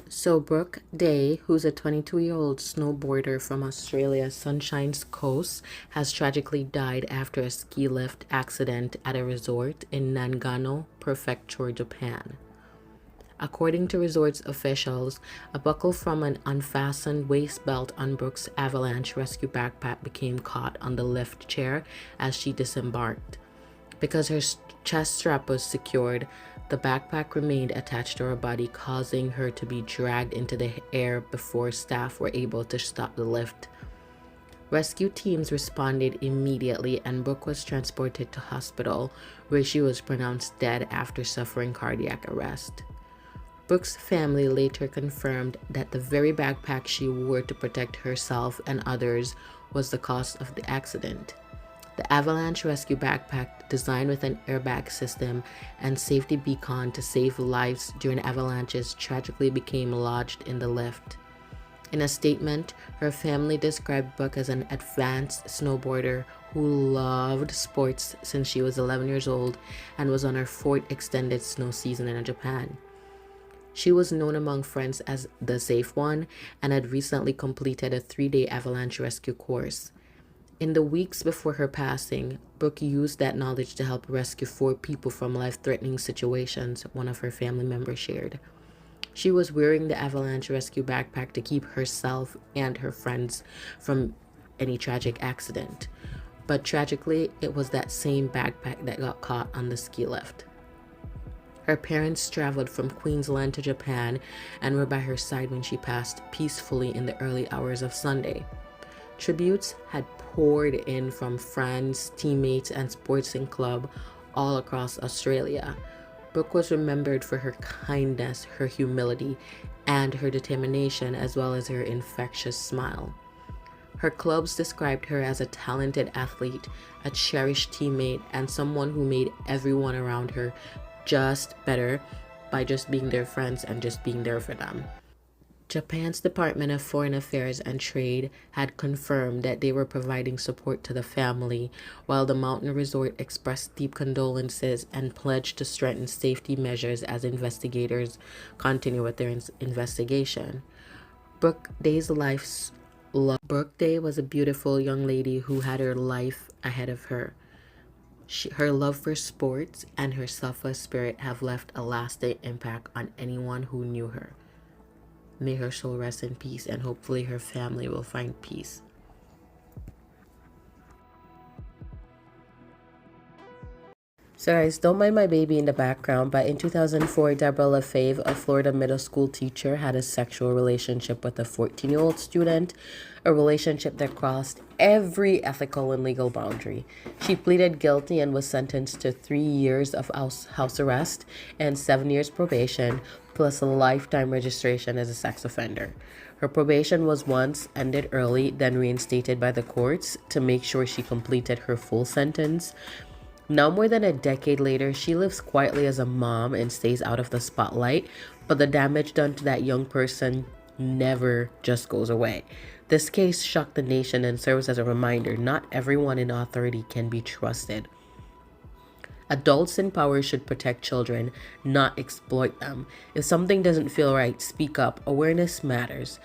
So, Brooke Day, who's a 22-year-old snowboarder from Australia's Sunshine Coast, has tragically died after a ski lift accident at a resort in Nagano Prefecture, Japan. According to resort's officials, a buckle from an unfastened waist belt on Brooke's avalanche rescue backpack became caught on the lift chair as she disembarked. Because her chest strap was secured, the backpack remained attached to her body, causing her to be dragged into the air before staff were able to stop the lift. Rescue teams responded immediately and Brooke was transported to hospital, where she was pronounced dead after suffering cardiac arrest. Brooke's family later confirmed that the very backpack she wore to protect herself and others was the cause of the accident. The avalanche rescue backpack, designed with an airbag system and safety beacon to save lives during avalanches, tragically became lodged in the lift. In a statement, her family described Brooke as an advanced snowboarder who loved sports since she was 11 years old and was on her fourth extended snow season in Japan. She was known among friends as the Safe One and had recently completed a 3-day avalanche rescue course. In the weeks before her passing, Brooke used that knowledge to help rescue 4 people from life-threatening situations, one of her family members shared. She was wearing the avalanche rescue backpack to keep herself and her friends from any tragic accident. But tragically, it was that same backpack that got caught on the ski lift. Her parents traveled from Queensland to Japan and were by her side when she passed peacefully in the early hours of Sunday. Tributes had poured in from friends, teammates, and sporting club all across Australia. Brooke was remembered for her kindness, her humility, and her determination, as well as her infectious smile. Her clubs described her as a talented athlete, a cherished teammate, and someone who made everyone around her just better by just being their friends and just being there for them. Japan's Department of Foreign Affairs and Trade had confirmed that they were providing support to the family, while the mountain resort expressed deep condolences and pledged to strengthen safety measures as investigators continue with their investigation. Brooke Day was a beautiful young lady who had her life ahead of her. Her love for sports and her selfless spirit have left a lasting impact on anyone who knew her. May her soul rest in peace, and hopefully her family will find peace. So guys, don't mind my baby in the background, but in 2004, Deborah LaFave, a Florida middle school teacher, had a sexual relationship with a 14-year-old student, a relationship that crossed every ethical and legal boundary. She pleaded guilty and was sentenced to 3 years of house arrest and 7 years probation, plus a lifetime registration as a sex offender. Her probation was once ended early, then reinstated by the courts to make sure she completed her full sentence. Now, more than a decade later, she lives quietly as a mom and stays out of the spotlight, but the damage done to that young person never just goes away. This case shocked the nation and serves as a reminder not everyone in authority can be trusted. Adults in power should protect children, not exploit them. If something doesn't feel right, speak up. Awareness matters.